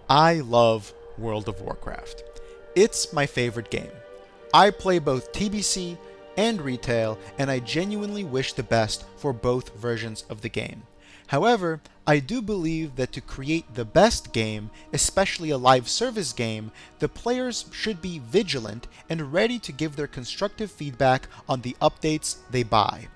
I love World of Warcraft. It's my favorite game. I play both TBC and retail, and I genuinely wish the best for both versions of the game. However, I do believe that to create the best game, especially a live service game, the players should be vigilant and ready to give their constructive feedback on the updates they buy.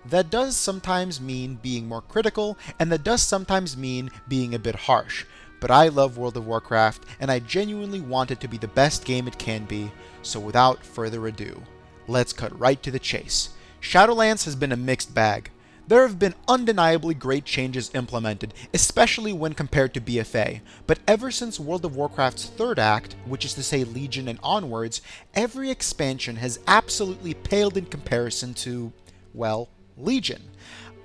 That does sometimes mean being more critical, and that does sometimes mean being a bit harsh. But I love World of Warcraft, and I genuinely want it to be the best game it can be, so without further ado, let's cut right to the chase. Shadowlands has been a mixed bag. There have been undeniably great changes implemented, especially when compared to BFA, but ever since World of Warcraft's third act, which is to say Legion and onwards, every expansion has absolutely paled in comparison to, well, Legion.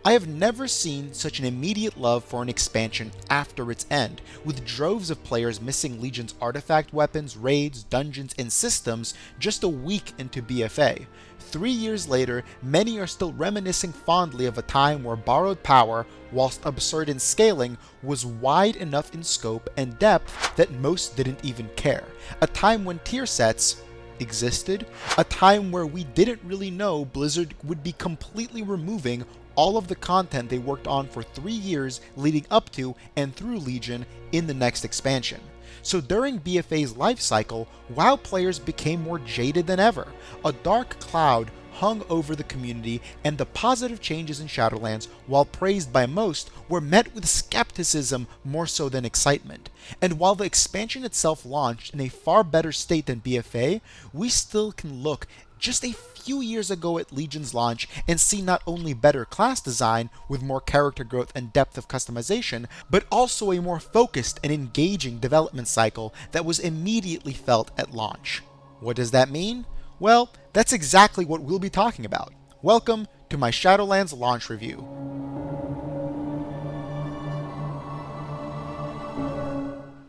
I have never seen such an immediate love for an expansion after its end, with droves of players missing Legion's artifact weapons, raids, dungeons, and systems just a week into BFA. 3 years later, many are still reminiscing fondly of a time where borrowed power, whilst absurd in scaling, was wide enough in scope and depth that most didn't even care. A time when tier sets existed, a time where we didn't really know Blizzard would be completely removing all of the content they worked on for 3 years leading up to and through Legion in the next expansion. So during BFA's life cycle, WoW players became more jaded than ever. A dark cloud hung over the community, and the positive changes in Shadowlands, while praised by most, were met with skepticism more so than excitement. And while the expansion itself launched in a far better state than BFA, we still can look just a few years ago at Legion's launch and see not only better class design with more character growth and depth of customization, but also a more focused and engaging development cycle that was immediately felt at launch. What does that mean? Well, that's exactly what we'll be talking about. Welcome to my Shadowlands launch review.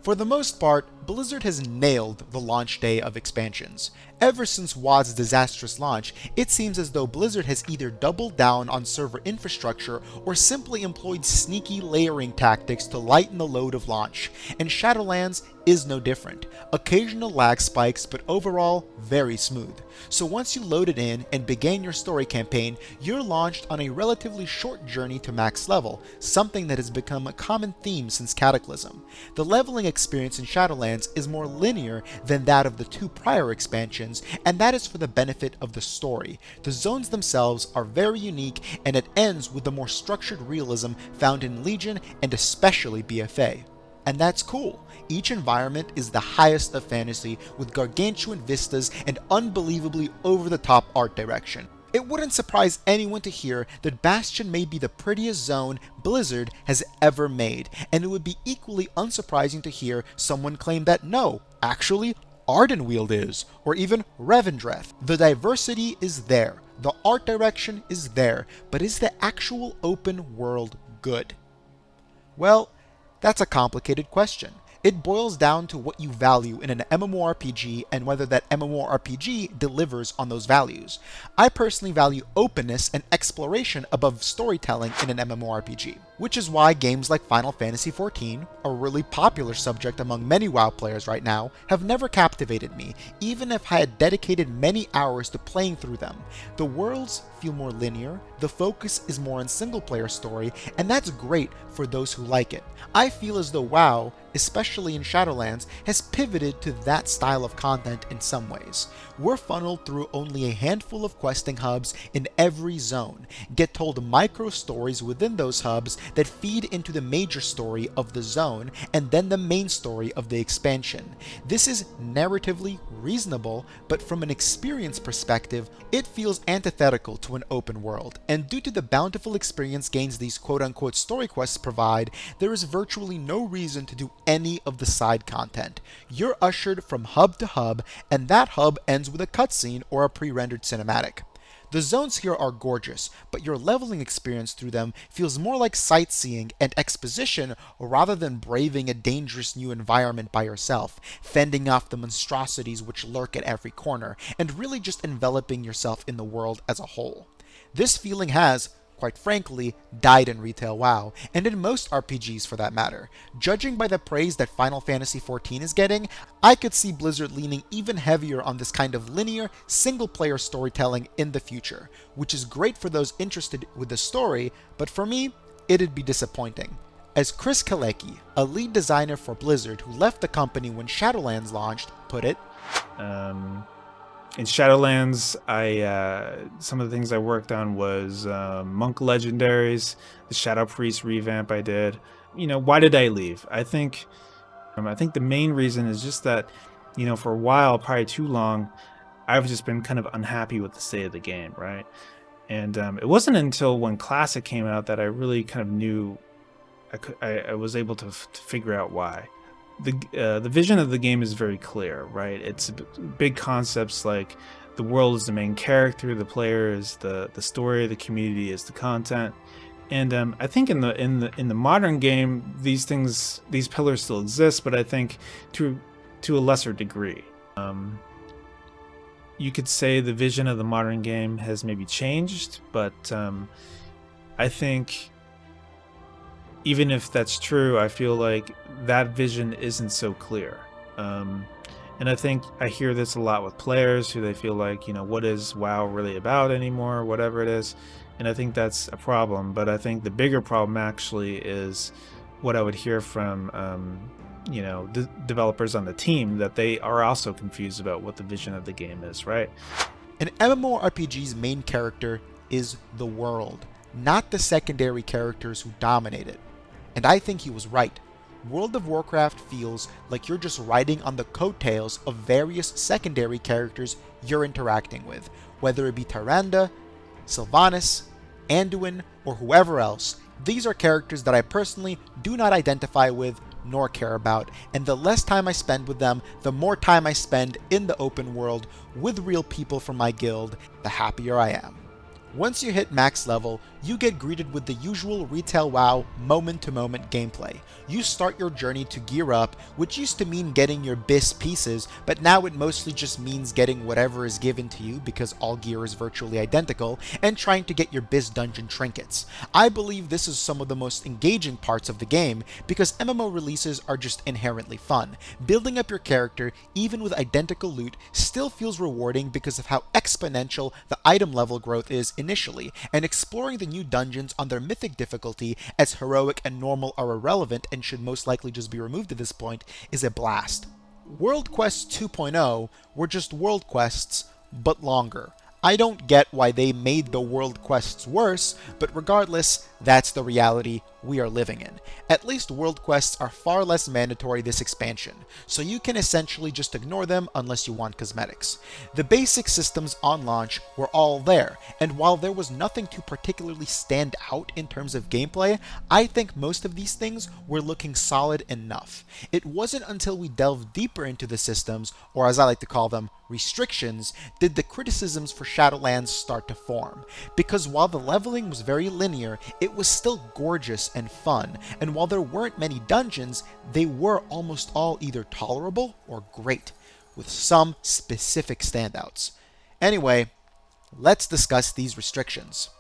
For the most part, Blizzard has nailed the launch day of expansions. Ever since WoD's disastrous launch, it seems as though Blizzard has either doubled down on server infrastructure or simply employed sneaky layering tactics to lighten the load of launch, and Shadowlands is no different. Occasional lag spikes, but overall, very smooth. So once you load it in and began your story campaign, you're launched on a relatively short journey to max level, something that has become a common theme since Cataclysm. The leveling experience in Shadowlands is more linear than that of the 2 prior expansions, and that is for the benefit of the story. The zones themselves are very unique, and it ends with the more structured realism found in Legion and especially BFA. And that's cool. Each environment is the highest of fantasy, with gargantuan vistas and unbelievably over-the-top art direction. It wouldn't surprise anyone to hear that Bastion may be the prettiest zone Blizzard has ever made, and it would be equally unsurprising to hear someone claim that no, actually, Ardenweald is, or even Revendreth. The diversity is there, the art direction is there, but is the actual open world good? Well, that's a complicated question. It boils down to what you value in an MMORPG and whether that MMORPG delivers on those values. I personally value openness and exploration above storytelling in an MMORPG, which is why games like Final Fantasy XIV, a really popular subject among many WoW players right now, have never captivated me, even if I had dedicated many hours to playing through them. The worlds feel more linear, the focus is more on single-player story, and that's great for those who like it. I feel as though WoW, especially in Shadowlands, has pivoted to that style of content in some ways. We're funneled through only a handful of questing hubs in every zone, get told micro stories within those hubs that feed into the major story of the zone and then the main story of the expansion. This is narratively reasonable, but from an experience perspective, it feels antithetical to an open world. And due to the bountiful experience gains these quote-unquote story quests provide, there is virtually no reason to do any of the side content. You're ushered from hub to hub, and that hub ends with a cutscene or a pre-rendered cinematic. The zones here are gorgeous, but your leveling experience through them feels more like sightseeing and exposition rather than braving a dangerous new environment by yourself, fending off the monstrosities which lurk at every corner, and really just enveloping yourself in the world as a whole. This feeling has, quite frankly, died in retail WoW, and in most RPGs for that matter. Judging by the praise that Final Fantasy XIV is getting, I could see Blizzard leaning even heavier on this kind of linear, single-player storytelling in the future, which is great for those interested with the story, but for me, it'd be disappointing. As Chris Kalecki, a lead designer for Blizzard who left the company when Shadowlands launched, put it, in Shadowlands, some of the things I worked on was Monk Legendaries, the Shadow Priest revamp I did. Why did I leave? I think the main reason is just that, for a while, probably too long, I've just been kind of unhappy with the state of the game, right? And it wasn't until when Classic came out that I really kind of knew I was able to figure out why. The vision of the game is very clear, right? It's big concepts like the world is the main character, the player is the story, the community is the content, and I think in the modern game these pillars still exist, but I think to a lesser degree. You could say the vision of the modern game has maybe changed, but I think, even if that's true, I feel like that vision isn't so clear. And I think I hear this a lot with players who they feel like, what is WoW really about anymore, whatever it is. And I think that's a problem. But I think the bigger problem actually is what I would hear from, developers on the team, that they are also confused about what the vision of the game is, right? An MMORPG's main character is the world, not the secondary characters who dominate it. And I think he was right. World of Warcraft feels like you're just riding on the coattails of various secondary characters you're interacting with, whether it be Tyrande, Sylvanas, Anduin, or whoever else. These are characters that I personally do not identify with nor care about, and the less time I spend with them, the more time I spend in the open world with real people from my guild, the happier I am. Once you hit max level, you get greeted with the usual retail WoW moment-to-moment gameplay. You start your journey to gear up, which used to mean getting your BIS pieces, but now it mostly just means getting whatever is given to you because all gear is virtually identical, and trying to get your BIS dungeon trinkets. I believe this is some of the most engaging parts of the game because MMO releases are just inherently fun. Building up your character, even with identical loot, still feels rewarding because of how exponential the item level growth is initially, and exploring the new dungeons on their mythic difficulty, as heroic and normal are irrelevant and should most likely just be removed at this point, is a blast. World Quests 2.0 were just world quests, but longer. I don't get why they made the world quests worse, but regardless, that's the reality we are living in. At least world quests are far less mandatory this expansion, so you can essentially just ignore them unless you want cosmetics. The basic systems on launch were all there, and while there was nothing to particularly stand out in terms of gameplay, I think most of these things were looking solid enough. It wasn't until we delved deeper into the systems, or as I like to call them, restrictions, did the criticisms for Shadowlands start to form. Because while the leveling was very linear, it was still gorgeous and fun, and while there weren't many dungeons, they were almost all either tolerable or great, with some specific standouts. Anyway, let's discuss these restrictions.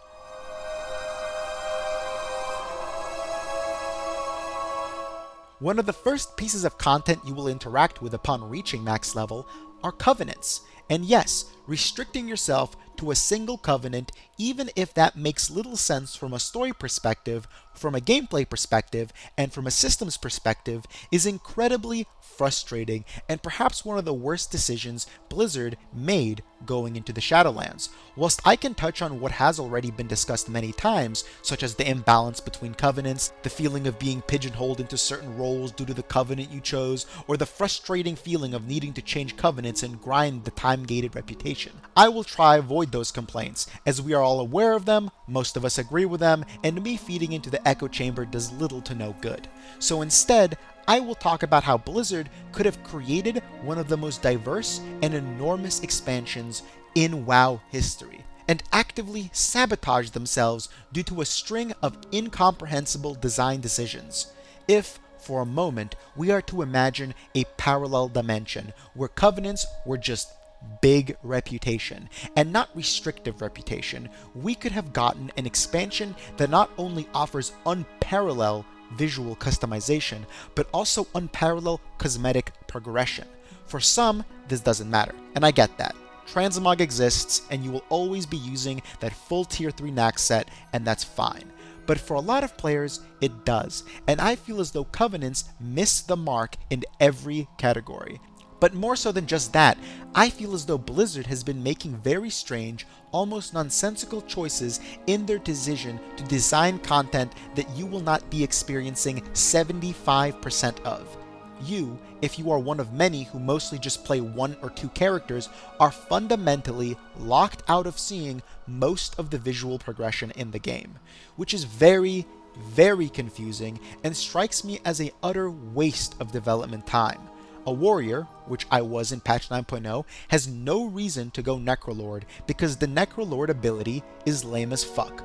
One of the first pieces of content you will interact with upon reaching max level are covenants. And yes, restricting yourself to a single covenant, even if that makes little sense from a story perspective, from a gameplay perspective, and from a systems perspective, is incredibly frustrating and perhaps one of the worst decisions Blizzard made going into the Shadowlands. Whilst I can touch on what has already been discussed many times, such as the imbalance between covenants, the feeling of being pigeonholed into certain roles due to the covenant you chose, or the frustrating feeling of needing to change covenants and grind the time-gated reputation, I will try avoid those complaints, as we are all aware of them, most of us agree with them, and me feeding into the echo chamber does little to no good. So instead, I will talk about how Blizzard could have created one of the most diverse and enormous expansions in WoW history, and actively sabotaged themselves due to a string of incomprehensible design decisions. If, for a moment, we are to imagine a parallel dimension where covenants were just big reputation, and not restrictive reputation, we could have gotten an expansion that not only offers unparalleled visual customization, but also unparalleled cosmetic progression. For some, this doesn't matter, and I get that. Transmog exists, and you will always be using that full Tier 3 Nax set, and that's fine. But for a lot of players, it does, and I feel as though Covenants miss the mark in every category. But more so than just that, I feel as though Blizzard has been making very strange, almost nonsensical choices in their decision to design content that you will not be experiencing 75% of. You, if you are one of many who mostly just play 1 or 2 characters, are fundamentally locked out of seeing most of the visual progression in the game, which is very, very confusing and strikes me as an utter waste of development time. A warrior, which I was in patch 9.0, has no reason to go Necrolord because the Necrolord ability is lame as fuck.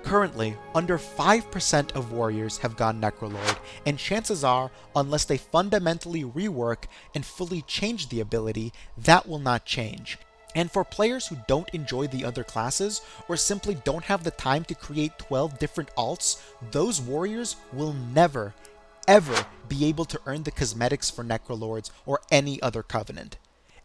Currently, under 5% of warriors have gone Necrolord, and chances are, unless they fundamentally rework and fully change the ability, that will not change. And for players who don't enjoy the other classes, or simply don't have the time to create 12 different alts, those warriors will never, ever be able to earn the cosmetics for Necrolords or any other Covenant.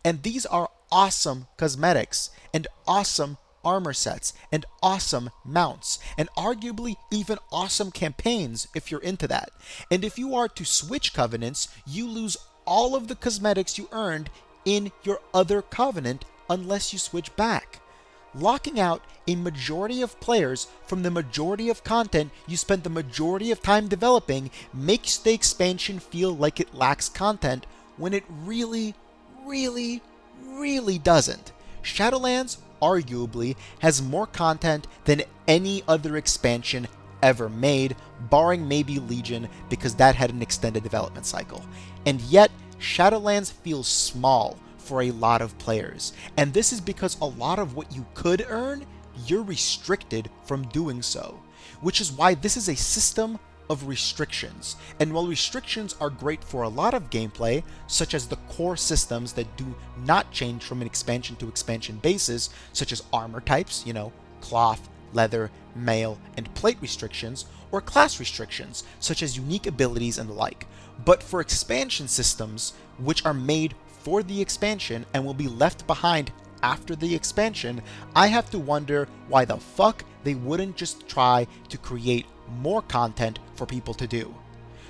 And these are awesome cosmetics, and awesome armor sets, and awesome mounts, and arguably even awesome campaigns if you're into that. And if you are to switch Covenants, you lose all of the cosmetics you earned in your other Covenant unless you switch back. Locking out a majority of players from the majority of content you spent the majority of time developing makes the expansion feel like it lacks content when it really, really, really doesn't. Shadowlands arguably has more content than any other expansion ever made, barring maybe Legion because that had an extended development cycle. And yet, Shadowlands feels small for a lot of players, and this is because a lot of what you could earn, you're restricted from doing so, which is why this is a system of restrictions. And while restrictions are great for a lot of gameplay, such as the core systems that do not change from an expansion to expansion basis, such as armor types, cloth, leather, mail, and plate restrictions, or class restrictions, such as unique abilities and the like. But for expansion systems, which are made for the expansion and will be left behind after the expansion, I have to wonder why the fuck they wouldn't just try to create more content for people to do.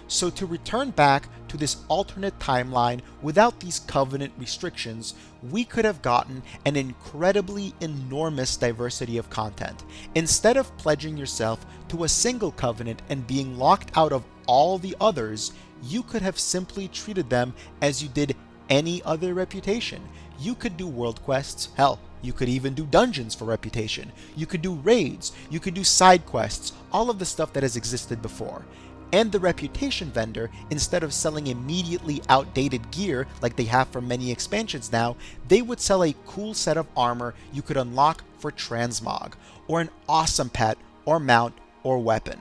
So to return back to this alternate timeline without these Covenant restrictions, we could have gotten an incredibly enormous diversity of content. Instead of pledging yourself to a single Covenant and being locked out of all the others, you could have simply treated them as you did any other reputation. You could do world quests, hell, you could even do dungeons for reputation, you could do raids, you could do side quests, all of the stuff that has existed before. And the reputation vendor, instead of selling immediately outdated gear like they have for many expansions now, they would sell a cool set of armor you could unlock for transmog, or an awesome pet, or mount, or weapon.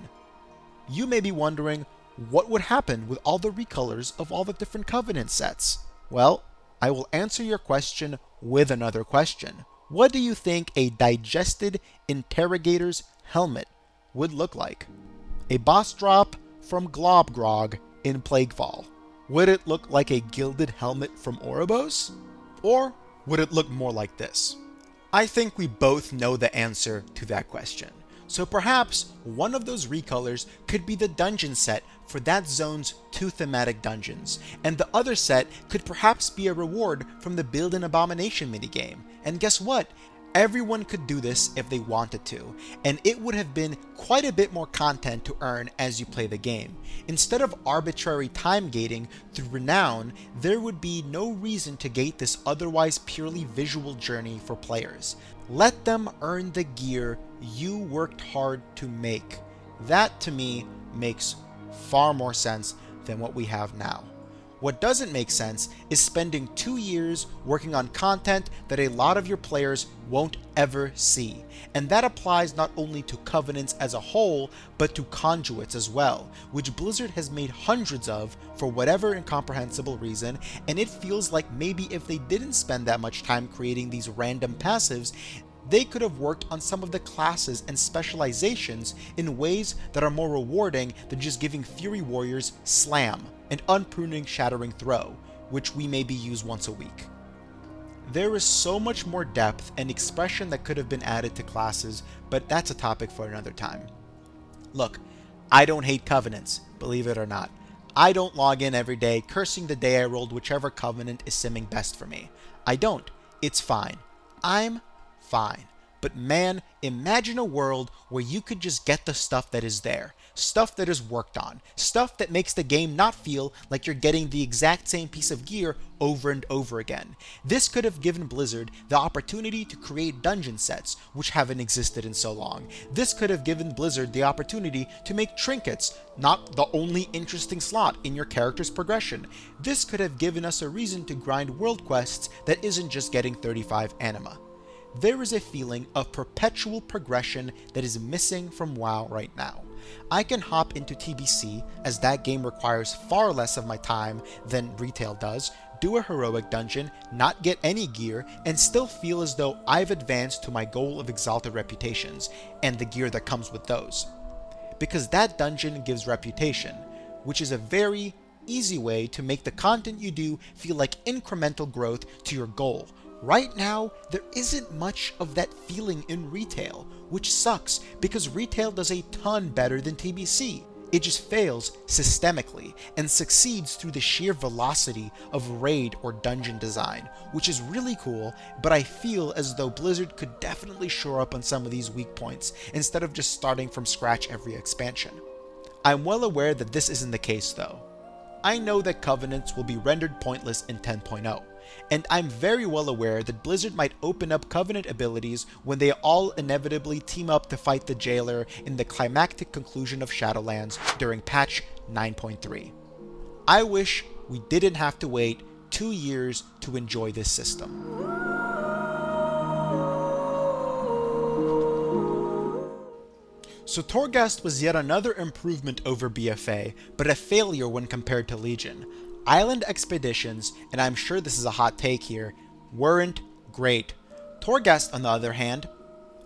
You may be wondering, what would happen with all the recolors of all the different Covenant sets? Well, I will answer your question with another question. What do you think a digested interrogator's helmet would look like? A boss drop from Globgrog in Plaguefall? Would it look like a gilded helmet from Ouroboros? Or would it look more like this? I think we both know the answer to that question. So perhaps one of those recolors could be the dungeon set for that zone's 2 thematic dungeons, and the other set could perhaps be a reward from the Build an Abomination minigame. And guess what? Everyone could do this if they wanted to, and it would have been quite a bit more content to earn as you play the game. Instead of arbitrary time gating through renown, there would be no reason to gate this otherwise purely visual journey for players. Let them earn the gear you worked hard to make. That, to me, makes far more sense than what we have now. What doesn't make sense is spending 2 years working on content that a lot of your players won't ever see. And that applies not only to Covenants as a whole, but to conduits as well, which Blizzard has made hundreds of for whatever incomprehensible reason, and it feels like maybe if they didn't spend that much time creating these random passives, they could have worked on some of the classes and specializations in ways that are more rewarding than just giving Fury Warriors Slam, an unpruning Shattering Throw, which we maybe use once a week. There is so much more depth and expression that could have been added to classes, but that's a topic for another time. Look, I don't hate Covenants, believe it or not. I don't log in every day cursing the day I rolled whichever Covenant is simming best for me. I don't. It's fine. I'm fine. But man, imagine a world where you could just get the stuff that is there, stuff that is worked on, stuff that makes the game not feel like you're getting the exact same piece of gear over and over again. This could have given Blizzard the opportunity to create dungeon sets, which haven't existed in so long. This could have given Blizzard the opportunity to make trinkets, not the only interesting slot in your character's progression. This could have given us a reason to grind world quests that isn't just getting 35 anima. There is a feeling of perpetual progression that is missing from WoW right now. I can hop into TBC, as that game requires far less of my time than retail does, do a heroic dungeon, not get any gear, and still feel as though I've advanced to my goal of exalted reputations, and the gear that comes with those. Because that dungeon gives reputation, which is a very easy way to make the content you do feel like incremental growth to your goal. Right now, there isn't much of that feeling in retail, which sucks because retail does a ton better than TBC. It just fails systemically and succeeds through the sheer velocity of raid or dungeon design, which is really cool, but I feel as though Blizzard could definitely shore up on some of these weak points instead of just starting from scratch every expansion. I'm well aware that this isn't the case though. I know that Covenants will be rendered pointless in 10.0. And I'm very well aware that Blizzard might open up Covenant abilities when they all inevitably team up to fight the Jailer in the climactic conclusion of Shadowlands during patch 9.3. I wish we didn't have to wait 2 years to enjoy this system. So Torghast was yet another improvement over BFA, but a failure when compared to Legion. Island expeditions, and I'm sure this is a hot take here, weren't great. Torghast, on the other hand,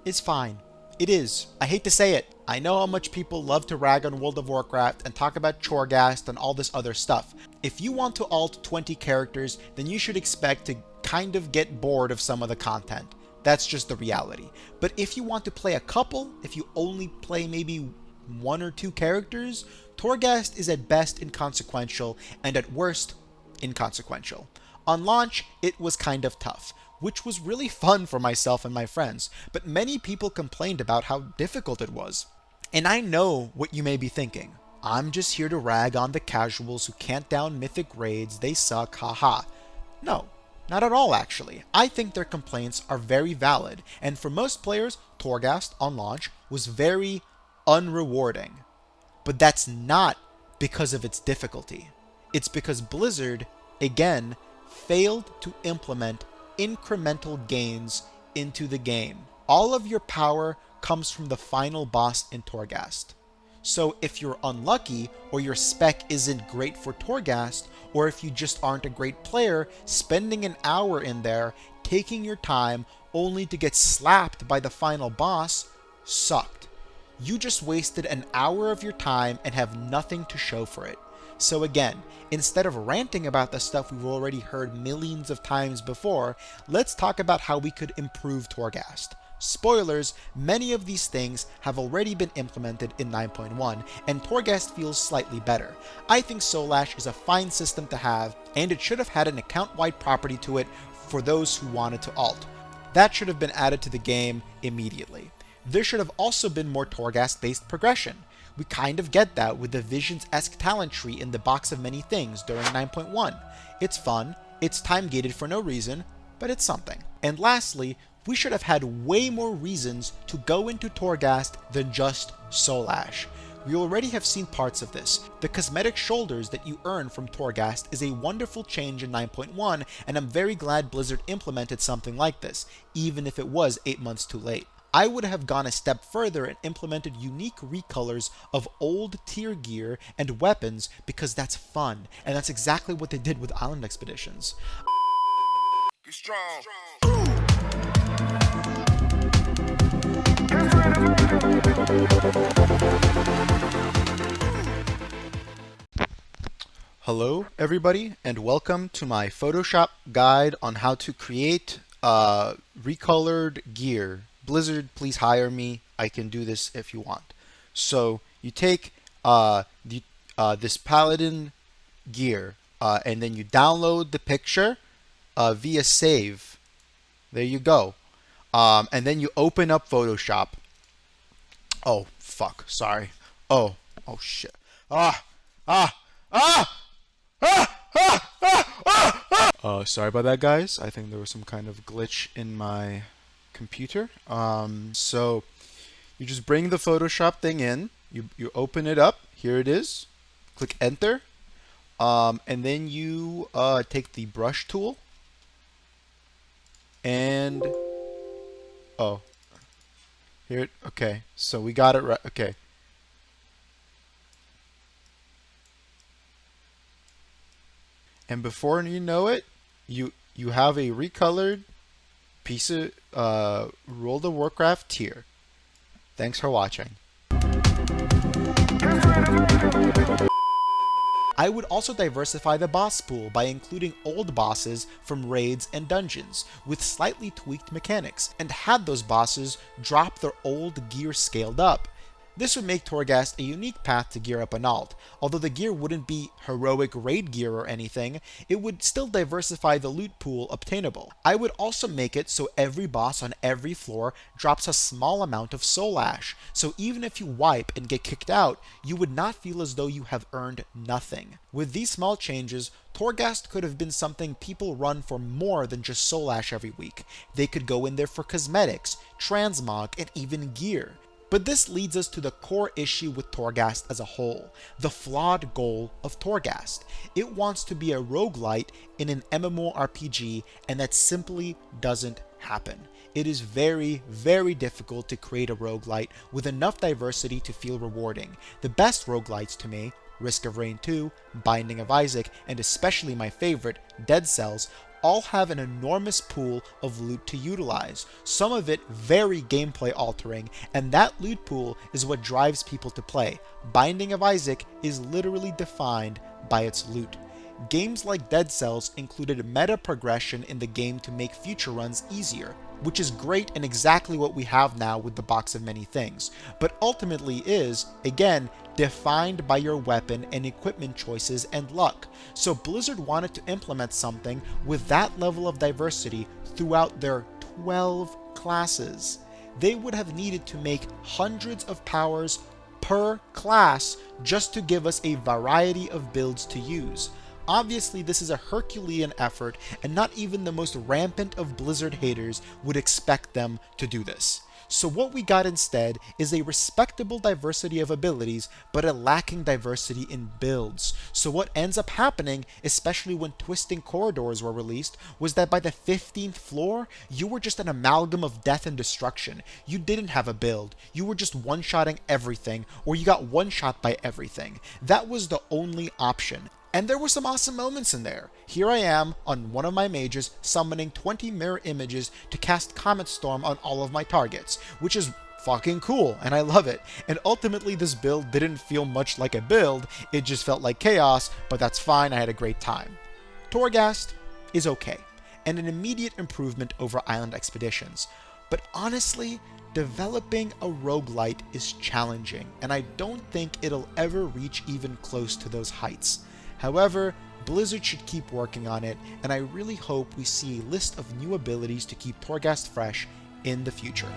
is fine. It is. I hate to say it. I know how much people love to rag on World of Warcraft and talk about Torghast and all this other stuff. If you want to alt 20 characters, then you should expect to kind of get bored of some of the content. That's just the reality. But if you want to play a couple, if you only play maybe 1 or 2 characters, Torghast is at best inconsequential and at worst inconsequential. On launch, it was kind of tough, which was really fun for myself and my friends, but many people complained about how difficult it was. And I know what you may be thinking. I'm just here to rag on the casuals who can't down mythic raids, they suck, haha. No, not at all actually. I think their complaints are very valid, and for most players, Torghast on launch was very unrewarding. But that's not because of its difficulty. It's because Blizzard, again, failed to implement incremental gains into the game. All of your power comes from the final boss in Torghast. So if you're unlucky, or your spec isn't great for Torghast, or if you just aren't a great player, spending an hour in there, taking your time, only to get slapped by the final boss, sucked. You just wasted an hour of your time and have nothing to show for it. So again, instead of ranting about the stuff we've already heard millions of times before, let's talk about how we could improve Torghast. Spoilers, many of these things have already been implemented in 9.1, and Torghast feels slightly better. I think Solash is a fine system to have, and it should have had an account-wide property to it for those who wanted to alt. That should have been added to the game immediately. There should have also been more Torghast-based progression. We kind of get that with the Visions-esque talent tree in the Box of Many Things during 9.1. It's fun, it's time-gated for no reason, but it's something. And lastly, we should have had way more reasons to go into Torghast than just Solash. We already have seen parts of this. The cosmetic shoulders that you earn from Torghast is a wonderful change in 9.1, and I'm very glad Blizzard implemented something like this, even if it was 8 months too late. I would have gone a step further and implemented unique recolors of old tier gear and weapons because that's fun, and that's exactly what they did with Island Expeditions. Be strong. Hello everybody, and welcome to my Photoshop guide on how to create recolored gear. Blizzard, please hire me. I can do this if you want. So you take this paladin gear and then you download the picture via save. There you go. And then you open up Photoshop. Oh fuck, sorry. Oh shit. Sorry about that, guys. I think there was some kind of glitch in my computer. So you just bring the Photoshop thing in. You open it up. Here it is. Click enter. And then you take the brush tool. And here. Okay. So we got it right. Okay. And before you know it, you have a recolored piece of World of Warcraft tier. Thanks for watching. I would also diversify the boss pool by including old bosses from raids and dungeons with slightly tweaked mechanics, and had those bosses drop their old gear scaled up. This would make Torghast a unique path to gear up an alt. Although the gear wouldn't be heroic raid gear or anything, it would still diversify the loot pool obtainable. I would also make it so every boss on every floor drops a small amount of soul ash, so even if you wipe and get kicked out, you would not feel as though you have earned nothing. With these small changes, Torghast could have been something people run for more than just soul ash every week. They could go in there for cosmetics, transmog, and even gear. But this leads us to the core issue with Torghast as a whole, the flawed goal of Torghast. It wants to be a roguelite in an MMORPG, and that simply doesn't happen. It is very, very difficult to create a roguelite with enough diversity to feel rewarding. The best roguelites to me, Risk of Rain 2, Binding of Isaac, and especially my favorite, Dead Cells, all have an enormous pool of loot to utilize, some of it very gameplay altering, and that loot pool is what drives people to play. Binding of Isaac is literally defined by its loot. Games like Dead Cells included meta progression in the game to make future runs easier, which is great and exactly what we have now with the Box of Many Things, but ultimately is, again, defined by your weapon and equipment choices and luck. So Blizzard wanted to implement something with that level of diversity throughout their 12 classes. They would have needed to make hundreds of powers per class just to give us a variety of builds to use. Obviously, this is a Herculean effort, and not even the most rampant of Blizzard haters would expect them to do this. So what we got instead is a respectable diversity of abilities, but a lacking diversity in builds. So what ends up happening, especially when Twisting Corridors were released, was that by the 15th floor, you were just an amalgam of death and destruction. You didn't have a build. You were just one-shotting everything, or you got one-shot by everything. That was the only option. And there were some awesome moments in there. Here I am on one of my mages summoning 20 mirror images to cast Comet Storm on all of my targets, which is fucking cool, and I love it. And ultimately this build didn't feel much like a build, it just felt like chaos, but that's fine, I had a great time. Torghast is okay, and an immediate improvement over Island Expeditions. But honestly, developing a roguelite is challenging, and I don't think it'll ever reach even close to those heights. However, Blizzard should keep working on it, and I really hope we see a list of new abilities to keep Torghast fresh in the future.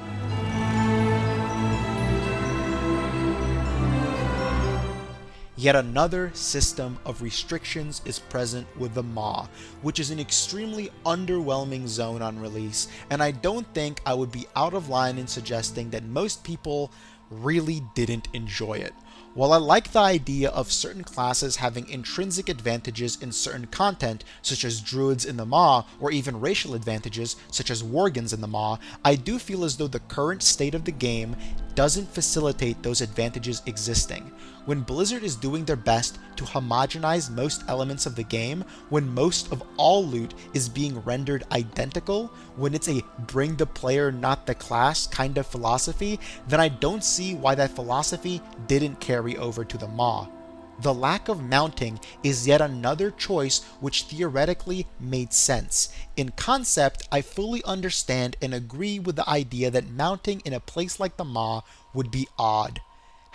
Yet another system of restrictions is present with the Maw, which is an extremely underwhelming zone on release, and I don't think I would be out of line in suggesting that most people really didn't enjoy it. While I like the idea of certain classes having intrinsic advantages in certain content, such as druids in the Maw, or even racial advantages, such as worgans in the Maw, I do feel as though the current state of the game doesn't facilitate those advantages existing. When Blizzard is doing their best to homogenize most elements of the game, when most of all loot is being rendered identical, when it's a bring the player not the class kind of philosophy, then I don't see why that philosophy didn't carry over to the Maw. The lack of mounting is yet another choice which theoretically made sense. In concept, I fully understand and agree with the idea that mounting in a place like the Maw would be odd.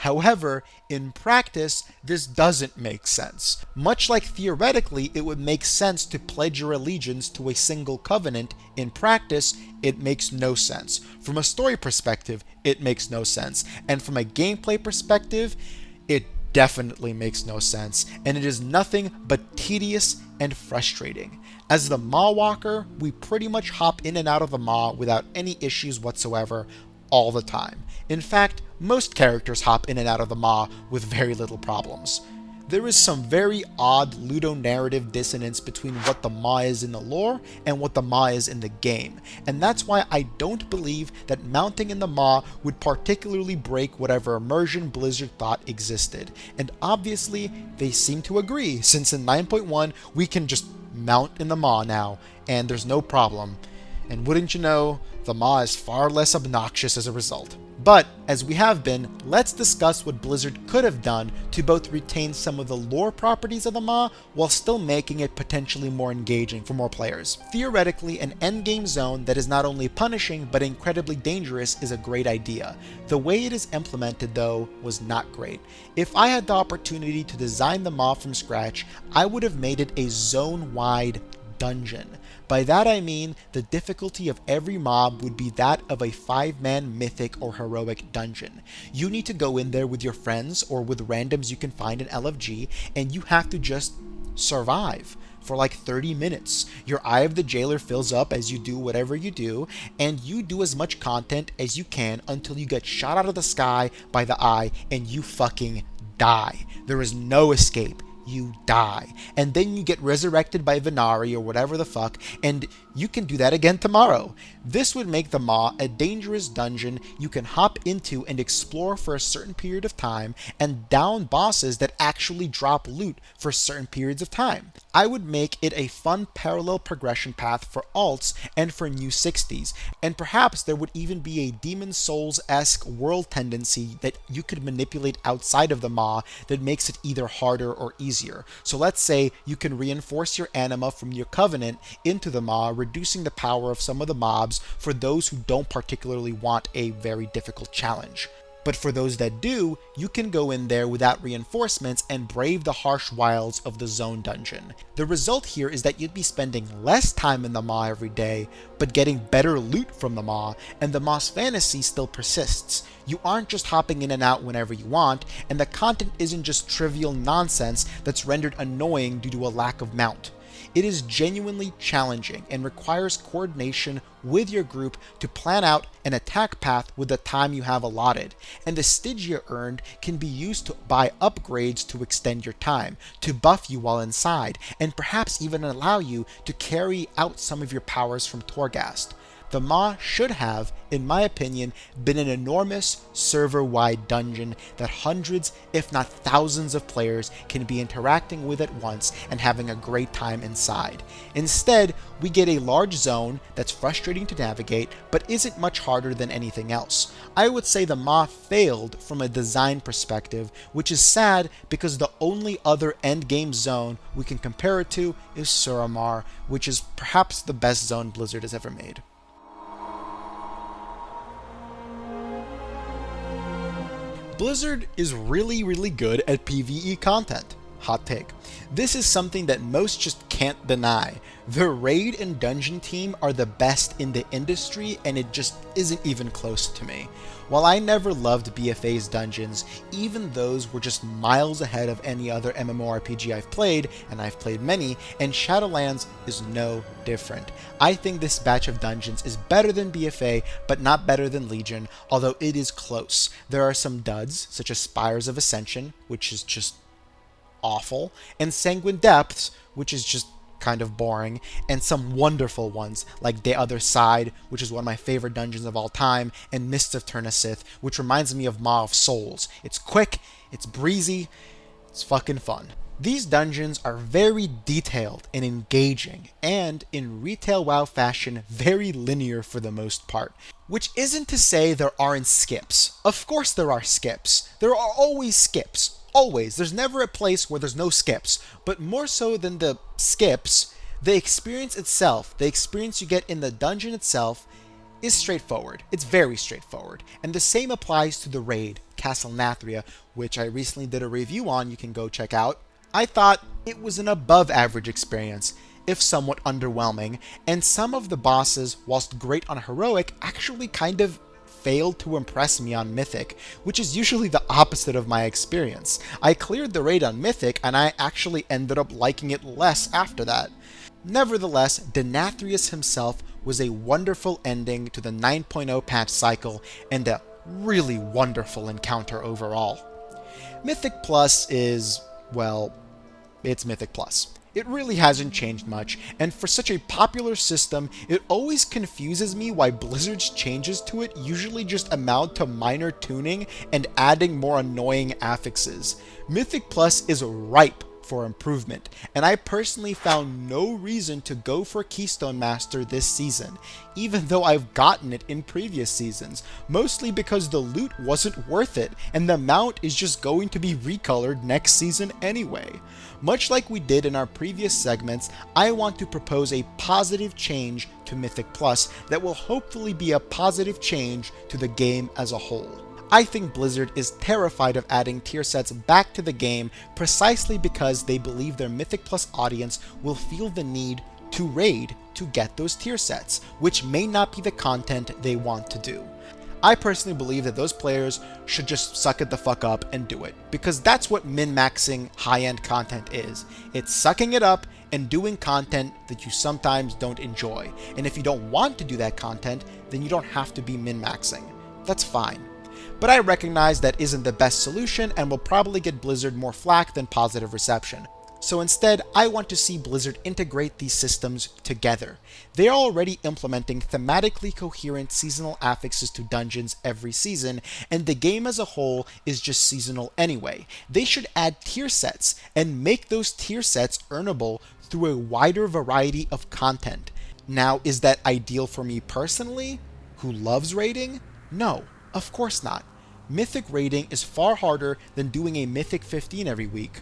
However, in practice, this doesn't make sense. Much like theoretically it would make sense to pledge your allegiance to a single covenant, in practice, it makes no sense. From a story perspective, it makes no sense. And from a gameplay perspective, it definitely makes no sense, and it is nothing but tedious and frustrating. As the Maw Walker, we pretty much hop in and out of the Maw without any issues whatsoever all the time. In fact, most characters hop in and out of the Maw with very little problems. There is some very odd ludonarrative dissonance between what the Maw is in the lore and what the Maw is in the game, and that's why I don't believe that mounting in the Maw would particularly break whatever immersion Blizzard thought existed. And obviously, they seem to agree, since in 9.1 we can just mount in the Maw now, and there's no problem. And wouldn't you know, the Maw is far less obnoxious as a result. But, as we have been, let's discuss what Blizzard could have done to both retain some of the lore properties of the Maw while still making it potentially more engaging for more players. Theoretically, an endgame zone that is not only punishing but incredibly dangerous is a great idea. The way it is implemented, though, was not great. If I had the opportunity to design the Maw from scratch, I would have made it a zone-wide dungeon. By that I mean the difficulty of every mob would be that of a 5-man mythic or heroic dungeon. You need to go in there with your friends or with randoms you can find in LFG, and you have to just survive for like 30 minutes. Your Eye of the Jailer fills up as you do whatever you do, and you do as much content as you can until you get shot out of the sky by the Eye and you fucking die. There is no escape. You die. And then you get resurrected by Venari or whatever the fuck, and you can do that again tomorrow. This would make the Maw a dangerous dungeon you can hop into and explore for a certain period of time, and down bosses that actually drop loot for certain periods of time. I would make it a fun parallel progression path for alts and for new 60s, and perhaps there would even be a Demon Souls-esque world tendency that you could manipulate outside of the Maw that makes it either harder or easier. So let's say you can reinforce your anima from your covenant into the Maw, reducing the power of some of the mobs for those who don't particularly want a very difficult challenge. But for those that do, you can go in there without reinforcements and brave the harsh wilds of the zone dungeon. The result here is that you'd be spending less time in the Maw every day, but getting better loot from the Maw, and the Maw's fantasy still persists. You aren't just hopping in and out whenever you want, and the content isn't just trivial nonsense that's rendered annoying due to a lack of mount. It is genuinely challenging and requires coordination with your group to plan out an attack path with the time you have allotted, and the Stygia earned can be used to buy upgrades to extend your time, to buff you while inside, and perhaps even allow you to carry out some of your powers from Torghast. The Maw should have, in my opinion, been an enormous server-wide dungeon that hundreds, if not thousands of players can be interacting with at once and having a great time inside. Instead, we get a large zone that's frustrating to navigate, but isn't much harder than anything else. I would say the Maw failed from a design perspective, which is sad because the only other endgame zone we can compare it to is Suramar, which is perhaps the best zone Blizzard has ever made. Blizzard is really good at PvE content. hot take. This is something that most just can't deny. The raid and dungeon team are the best in the industry, and it just isn't even close to me. While I never loved BFA's dungeons, even those were just miles ahead of any other MMORPG I've played, and I've played many, and Shadowlands is no different. I think this batch of dungeons is better than BFA, but not better than Legion, although it is close. There are some duds, such as Spires of Ascension, which is just awful, and Sanguine Depths, which is just kind of boring, and some wonderful ones like The Other Side, which is one of my favorite dungeons of all time, and Mist of Turnasith, which reminds me of Maw of Souls. It's quick, it's breezy, it's fucking fun. These dungeons are very detailed and engaging, and in retail WoW fashion, very linear for the most part. Which isn't to say there aren't skips. Of course there are skips. There are always skips. Always. There's never a place where there's no skips. But more so than the skips, the experience itself, the experience you get in the dungeon itself, is straightforward. It's very straightforward. And the same applies to the raid, Castle Nathria, which I recently did a review on, you can go check out. I thought it was an above average experience, if somewhat underwhelming, and some of the bosses, whilst great on Heroic, actually kind of failed to impress me on Mythic, which is usually the opposite of my experience. I cleared the raid on Mythic, and I actually ended up liking it less after that. Nevertheless, Denathrius himself was a wonderful ending to the 9.0 patch cycle, and a really wonderful encounter overall. Mythic Plus is, well, it's Mythic Plus. It really hasn't changed much, and for such a popular system, it always confuses me why Blizzard's changes to it usually just amount to minor tuning and adding more annoying affixes. Mythic Plus is ripe for improvement, and I personally found no reason to go for Keystone Master this season, even though I've gotten it in previous seasons, mostly because the loot wasn't worth it, and the mount is just going to be recolored next season anyway. Much like we did in our previous segments, I want to propose a positive change to Mythic Plus that will hopefully be a positive change to the game as a whole. I think Blizzard is terrified of adding tier sets back to the game precisely because they believe their Mythic Plus audience will feel the need to raid to get those tier sets, which may not be the content they want to do. I personally believe that those players should just suck it the fuck up and do it, because that's what min-maxing high-end content is. It's sucking it up and doing content that you sometimes don't enjoy. And if you don't want to do that content, then you don't have to be min-maxing. That's fine. But I recognize that isn't the best solution and will probably get Blizzard more flack than positive reception. So instead, I want to see Blizzard integrate these systems together. They are already implementing thematically coherent seasonal affixes to dungeons every season, and the game as a whole is just seasonal anyway. They should add tier sets and make those tier sets earnable through a wider variety of content. Now, is that ideal for me personally, who loves raiding? No, of course not. Mythic raiding is far harder than doing a Mythic 15 every week,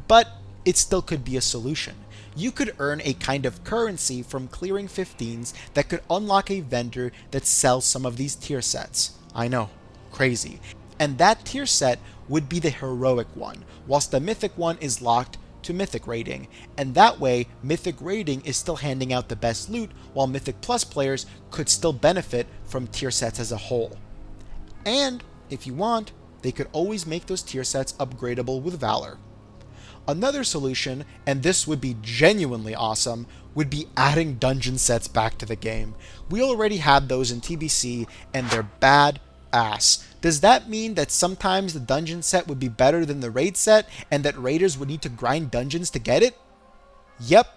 but it still could be a solution. You could earn a kind of currency from clearing 15s that could unlock a vendor that sells some of these tier sets. I know, crazy. And that tier set would be the heroic one, whilst the mythic one is locked to mythic rating. And that way, mythic rating is still handing out the best loot, while Mythic Plus players could still benefit from tier sets as a whole. And, if you want, they could always make those tier sets upgradable with Valor. Another solution, and this would be genuinely awesome, would be adding dungeon sets back to the game. We already had those in TBC, and they're bad ass. Does that mean that sometimes the dungeon set would be better than the raid set, and that raiders would need to grind dungeons to get it? Yep,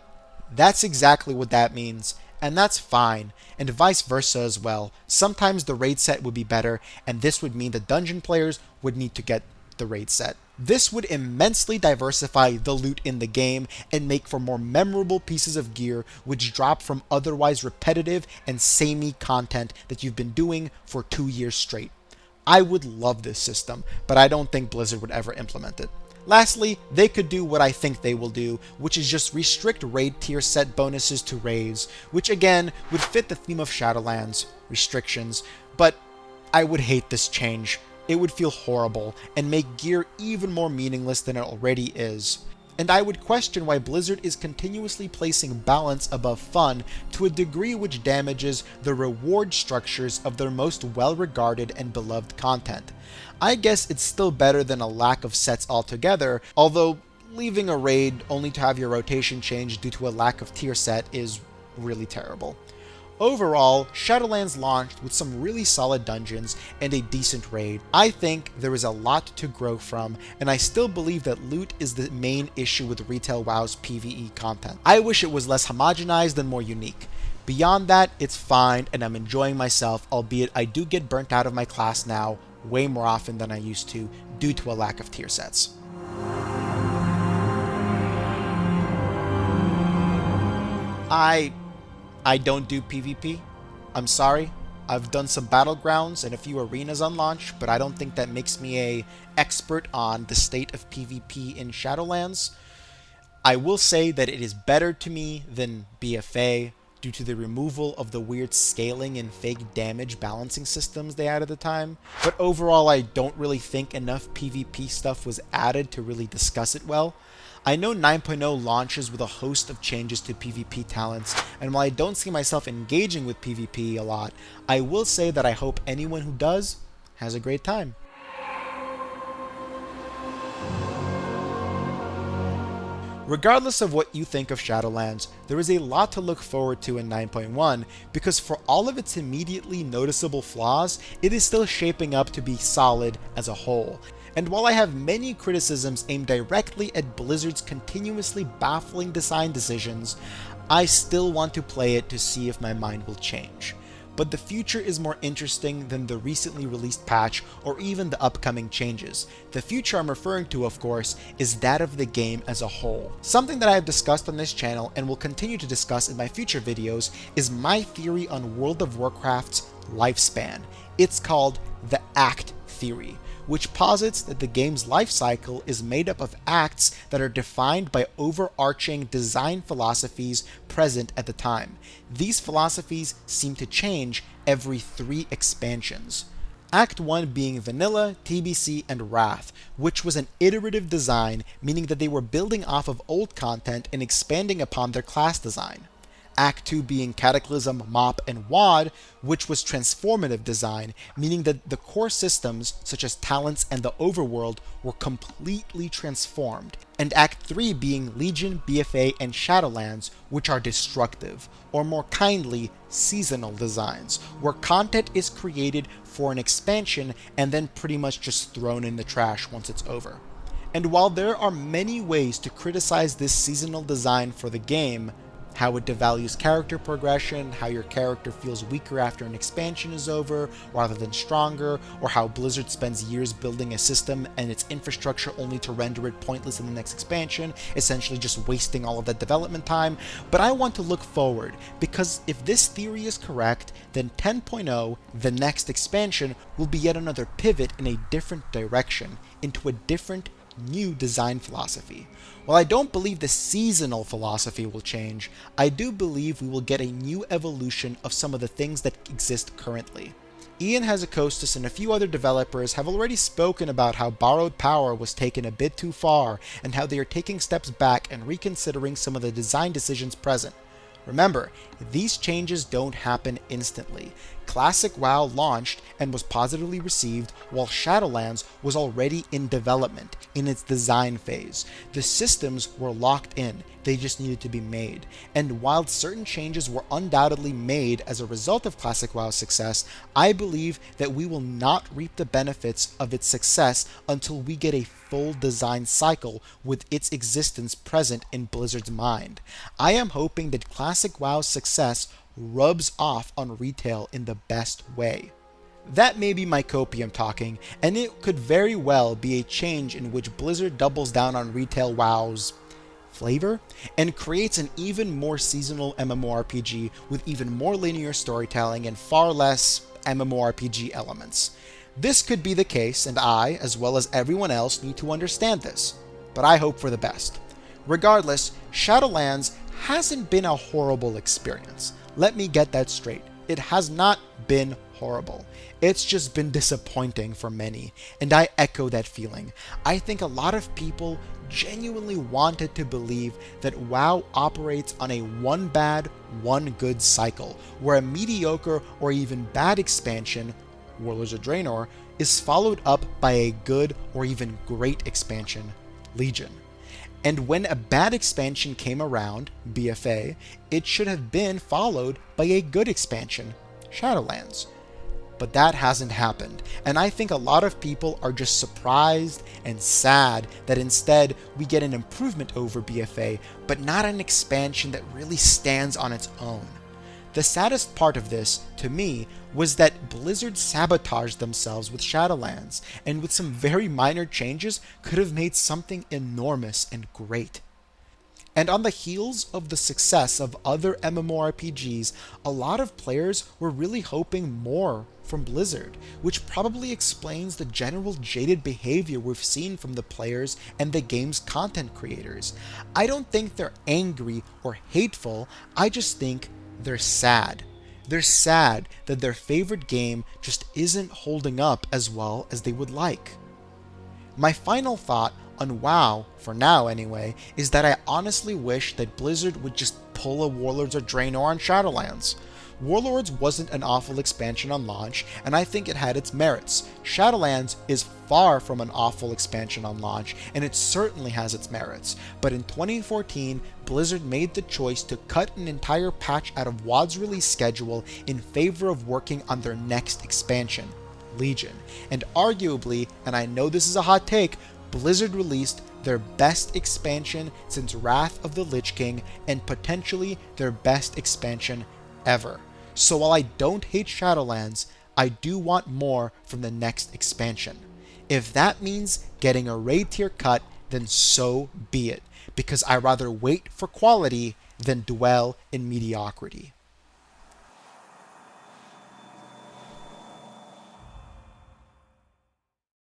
that's exactly what that means, and that's fine, and vice versa as well. Sometimes the raid set would be better, and this would mean the dungeon players would need to get the raid set. This would immensely diversify the loot in the game and make for more memorable pieces of gear which drop from otherwise repetitive and samey content that you've been doing for 2 years straight. I would love this system, but I don't think Blizzard would ever implement it. Lastly, they could do what I think they will do, which is just restrict raid tier set bonuses to raids, which again would fit the theme of Shadowlands, restrictions, but I would hate this change. It would feel horrible and make gear even more meaningless than it already is. and I would question why Blizzard is continuously placing balance above fun to a degree which damages the reward structures of their most well-regarded and beloved content. I guess it's still better than a lack of sets altogether, although leaving a raid only to have your rotation change due to a lack of tier set is really terrible. Overall, Shadowlands launched with some really solid dungeons and a decent raid. I think there is a lot to grow from, and I still believe that loot is the main issue with retail WoW's PvE content. I wish it was less homogenized and more unique. Beyond that, it's fine and I'm enjoying myself, albeit I do get burnt out of my class now way more often than I used to due to a lack of tier sets. I don't do PvP. I'm sorry. I've done some battlegrounds and a few arenas on launch, but I don't think that makes me an expert on the state of PvP in Shadowlands. I will say that it is better to me than BFA due to the removal of the weird scaling and fake damage balancing systems they had at the time. But overall, I don't really think enough PvP stuff was added to really discuss it well. I know 9.0 launches with a host of changes to PvP talents, and while I don't see myself engaging with PvP a lot, I will say that I hope anyone who does has a great time. Regardless of what you think of Shadowlands, there is a lot to look forward to in 9.1 because for all of its immediately noticeable flaws, it is still shaping up to be solid as a whole. And while I have many criticisms aimed directly at Blizzard's continuously baffling design decisions, I still want to play it to see if my mind will change. But the future is more interesting than the recently released patch or even the upcoming changes. The future I'm referring to, of course, is that of the game as a whole. Something that I have discussed on this channel and will continue to discuss in my future videos is my theory on World of Warcraft's lifespan. It's called the Act Theory, which posits that the game's life cycle is made up of acts that are defined by overarching design philosophies present at the time. These philosophies seem to change every 3 expansions. Act 1 being Vanilla, TBC, and Wrath, which was an iterative design, meaning that they were building off of old content and expanding upon their class design. Act 2 being Cataclysm, Mop, and WoD, which was transformative design, meaning that the core systems, such as talents and the overworld, were completely transformed. And Act 3 being Legion, BFA, and Shadowlands, which are destructive, or more kindly, seasonal designs, where content is created for an expansion and then pretty much just thrown in the trash once it's over. And while there are many ways to criticize this seasonal design for the game, how it devalues character progression, how your character feels weaker after an expansion is over rather than stronger, or how Blizzard spends years building a system and its infrastructure only to render it pointless in the next expansion, essentially just wasting all of that development time. But I want to look forward, because if this theory is correct, then 10.0, the next expansion, will be yet another pivot in a different direction, into a different new design philosophy. While I don't believe the seasonal philosophy will change, I do believe we will get a new evolution of some of the things that exist currently. Ian Hazzikostas and a few other developers have already spoken about how Borrowed Power was taken a bit too far and how they are taking steps back and reconsidering some of the design decisions present. Remember, these changes don't happen instantly. Classic WoW launched and was positively received, while Shadowlands was already in development, in its design phase. The systems were locked in, they just needed to be made. And while certain changes were undoubtedly made as a result of Classic WoW's success, I believe that we will not reap the benefits of its success until we get a full design cycle with its existence present in Blizzard's mind. I am hoping that Classic WoW's success rubs off on retail in the best way. That may be my copium talking, and it could very well be a change in which Blizzard doubles down on retail WoW's flavor and creates an even more seasonal MMORPG with even more linear storytelling and far less MMORPG elements. This could be the case, and I, as well as everyone else, need to understand this, but I hope for the best. Regardless, Shadowlands hasn't been a horrible experience. Let me get that straight. It has not been horrible. It's just been disappointing for many, and I echo that feeling. I think a lot of people genuinely wanted to believe that WoW operates on a one bad, one good cycle, where a mediocre or even bad expansion, Warlords of Draenor, is followed up by a good or even great expansion, Legion. And when a bad expansion came around, BFA, it should have been followed by a good expansion, Shadowlands. But that hasn't happened, and I think a lot of people are just surprised and sad that instead we get an improvement over BFA, but not an expansion that really stands on its own. The saddest part of this, to me, was that Blizzard sabotaged themselves with Shadowlands, and with some very minor changes could have made something enormous and great. And on the heels of the success of other MMORPGs, a lot of players were really hoping more from Blizzard, which probably explains the general jaded behavior we've seen from the players and the game's content creators. I don't think they're angry or hateful, I just think they're sad. They're sad that their favorite game just isn't holding up as well as they would like. My final thought on WoW, for now anyway, is that I honestly wish that Blizzard would just pull a Warlords of Draenor on Shadowlands. Warlords wasn't an awful expansion on launch, and I think it had its merits. Shadowlands is far from an awful expansion on launch, and it certainly has its merits. But in 2014, Blizzard made the choice to cut an entire patch out of WoD's release schedule in favor of working on their next expansion, Legion. And arguably, and I know this is a hot take, Blizzard released their best expansion since Wrath of the Lich King, and potentially their best expansion ever. So while I don't hate Shadowlands, I do want more from the next expansion. If that means getting a raid tier cut, then so be it, because I rather wait for quality than dwell in mediocrity.